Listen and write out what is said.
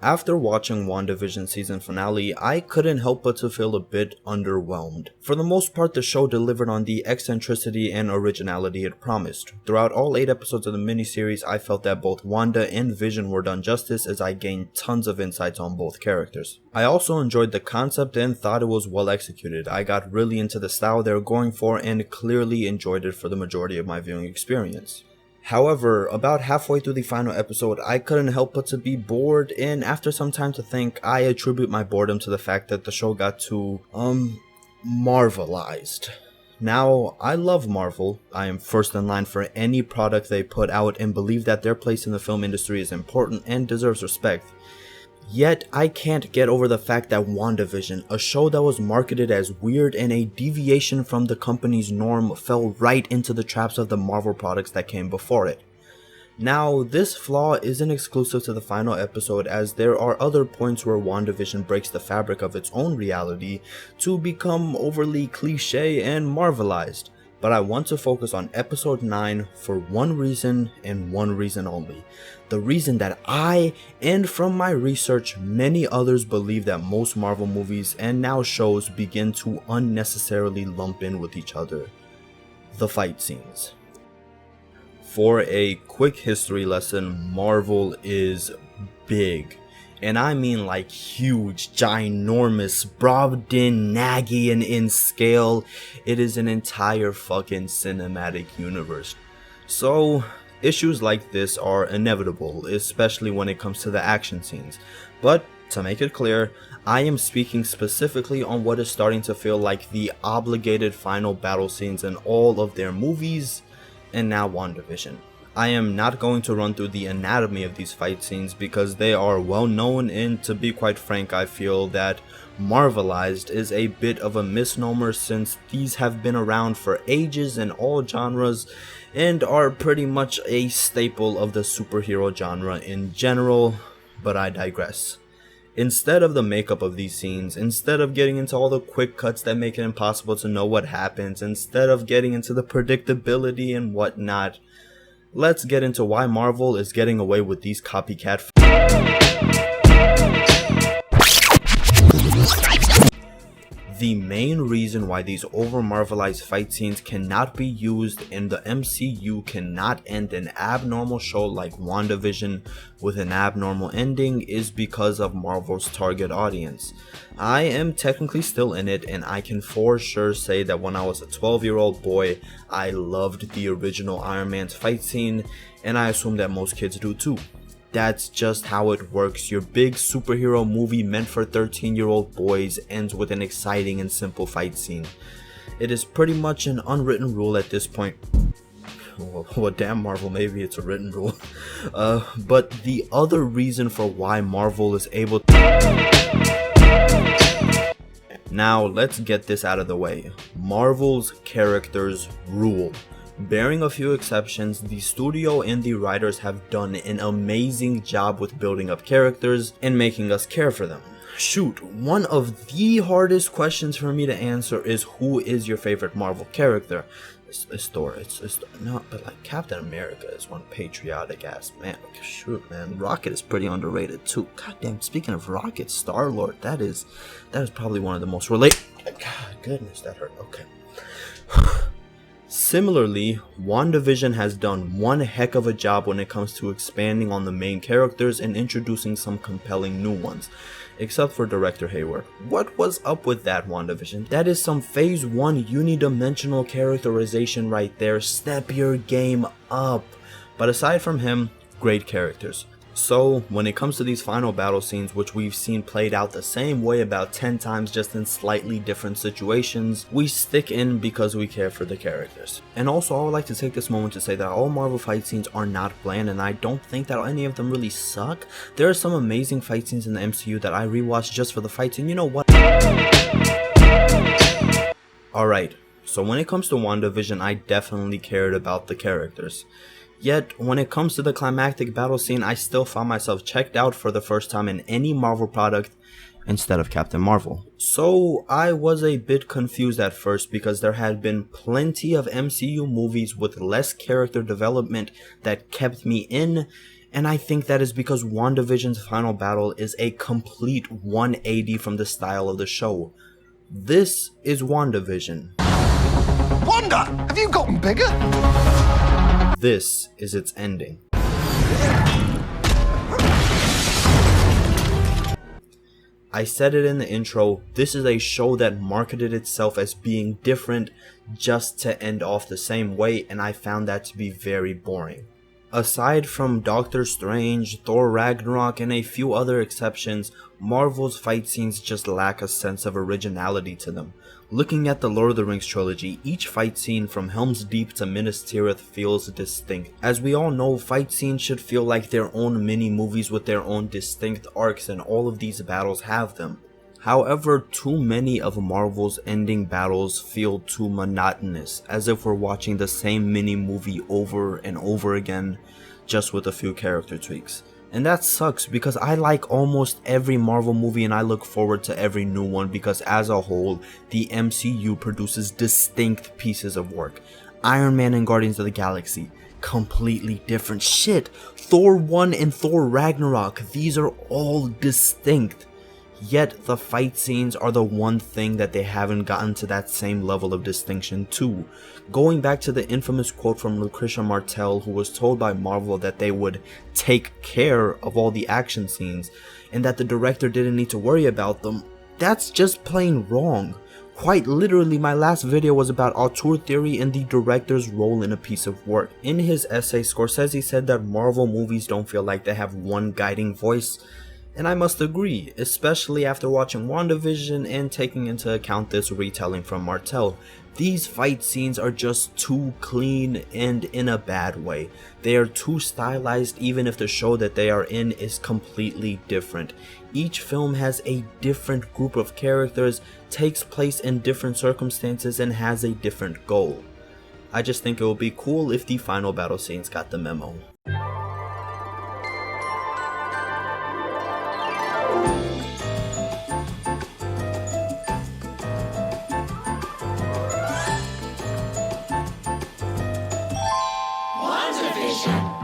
After watching WandaVision season finale, I couldn't help but to feel a bit underwhelmed. For the most part, the show delivered on the eccentricity and originality it promised. Throughout all 8 episodes of the miniseries, I felt that both Wanda and Vision were done justice as I gained tons of insights on both characters. I also enjoyed the concept and thought it was well executed. I got really into the style they were going for and clearly enjoyed it for the majority of my viewing experience. However, about halfway through the final episode, I couldn't help but to be bored, and after some time to think, I attribute my boredom to the fact that the show got too, marvelized. Now, I love Marvel. I am first in line for any product they put out and believe that their place in the film industry is important and deserves respect. Yet, I can't get over the fact that WandaVision, a show that was marketed as weird and a deviation from the company's norm, fell right into the traps of the Marvel products that came before it. Now, this flaw isn't exclusive to the final episode, as there are other points where WandaVision breaks the fabric of its own reality to become overly cliche and marvelized. But I want to focus on episode 9 for one reason and one reason only. The reason that I, and from my research, many others believe that most Marvel movies and now shows begin to unnecessarily lump in with each other. The fight scenes. For a quick history lesson, Marvel is big. And I mean like huge, ginormous, Brobdingnagian in scale. It is an entire fucking cinematic universe. So, issues like this are inevitable, especially when it comes to the action scenes. But, to make it clear, I am speaking specifically on what is starting to feel like the obligated final battle scenes in all of their movies, and now WandaVision. I am not going to run through the anatomy of these fight scenes because they are well known, and to be quite frank, I feel that marvelized is a bit of a misnomer since these have been around for ages in all genres and are pretty much a staple of the superhero genre in general, but I digress. Instead of the makeup of these scenes, instead of getting into all the quick cuts that make it impossible to know what happens, instead of getting into the predictability and whatnot, let's get into why Marvel is getting away with these copycat The main reason why these over-marvelized fight scenes cannot be used in the MCU cannot end an abnormal show like WandaVision with an abnormal ending is because of Marvel's target audience. I am technically still in it, and I can for sure say that when I was a 12-year-old boy, I loved the original Iron Man's fight scene, and I assume that most kids do too. That's just how it works. Your big superhero movie meant for 13-year-old boys ends with an exciting and simple fight scene. It is pretty much an unwritten rule at this point. Well, damn Marvel, maybe it's a written rule. But the other reason for why Marvel is able to... Now, let's get this out of the way. Marvel's characters rule. Bearing a few exceptions, the studio and the writers have done an amazing job with building up characters and making us care for them. Shoot, one of the hardest questions for me to answer is who is your favorite Marvel character? It's Thor. No, but like Captain America is one patriotic ass man. Shoot, man, Rocket is pretty underrated too. Goddamn, speaking of Rocket, Star-Lord, that is probably one of the most God, goodness, that hurt. Okay. Similarly, WandaVision has done one heck of a job when it comes to expanding on the main characters and introducing some compelling new ones. Except for director Hayward. What was up with that, WandaVision? That is some phase 1 unidimensional characterization right there. Step your game up. But aside from him, great characters. So, when it comes to these final battle scenes, which we've seen played out the same way about 10 times just in slightly different situations, we stick in because we care for the characters. And also, I would like to take this moment to say that all Marvel fight scenes are not bland, and I don't think that any of them really suck. There are some amazing fight scenes in the MCU that I rewatched just for the fights, and you know what? Alright, so when it comes to WandaVision, I definitely cared about the characters. Yet, when it comes to the climactic battle scene, I still found myself checked out for the first time in any Marvel product instead of Captain Marvel. So, I was a bit confused at first because there had been plenty of MCU movies with less character development that kept me in, And I think that is because WandaVision's final battle is a complete 180 from the style of the show. This is WandaVision. Wanda, have you gotten bigger? This is its ending. I said it in the intro, this is a show that marketed itself as being different just to end off the same way, and I found that to be very boring. Aside from Doctor Strange, Thor Ragnarok, and a few other exceptions, Marvel's fight scenes just lack a sense of originality to them. Looking at the Lord of the Rings trilogy, each fight scene from Helm's Deep to Minas Tirith feels distinct. As we all know, fight scenes should feel like their own mini-movies with their own distinct arcs, and all of these battles have them. However, too many of Marvel's ending battles feel too monotonous, as if we're watching the same mini-movie over and over again, just with a few character tweaks. And that sucks because I like almost every Marvel movie and I look forward to every new one because as a whole, the MCU produces distinct pieces of work. Iron Man and Guardians of the Galaxy, completely different shit. Thor 1 and Thor Ragnarok, these are all distinct. Yet the fight scenes are the one thing that they haven't gotten to that same level of distinction to. Going back to the infamous quote from Lucretia Martel, who was told by Marvel that they would take care of all the action scenes and that the director didn't need to worry about them, that's just plain wrong. Quite literally, my last video was about auteur theory and the director's role in a piece of work. In his essay, Scorsese said that Marvel movies don't feel like they have one guiding voice. And I must agree, especially after watching WandaVision and taking into account this retelling from Martel. These fight scenes are just too clean and in a bad way. They are too stylized even if the show that they are in is completely different. Each film has a different group of characters, takes place in different circumstances, and has a different goal. I just think it would be cool if the final battle scenes got the memo.